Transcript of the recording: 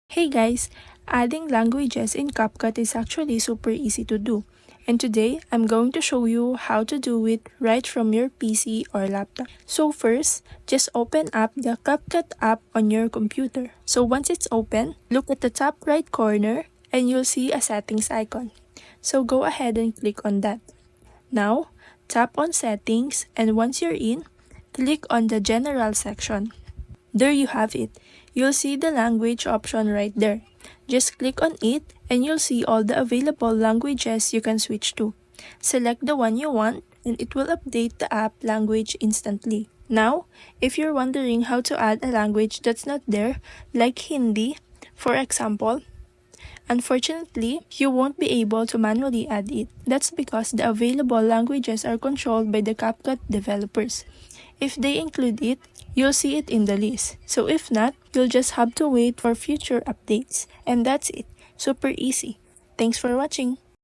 Hey guys, adding languages in Capcut is actually super easy to do. And today, I'm going to show you how to do it right from your PC or laptop. So first, just open up the Capcut app on your computer. So once it's open, look at the top right corner and you'll see a settings icon. So go ahead and click on that. Now, tap on settings and once you're in, click on the general section. There you have it. You'll see the language option right there. Just click on it and you'll see all the available languages you can switch to. Select the one you want and it will update the app language instantly. Now, if you're wondering how to add a language that's not there, like Hindi, for example, unfortunately, you won't be able to manually add it. That's because the available languages are controlled by the Capcut developers. If they include it, you'll see it in the list. So if not, you'll just have to wait for future updates. And that's it. Super easy. Thanks for watching.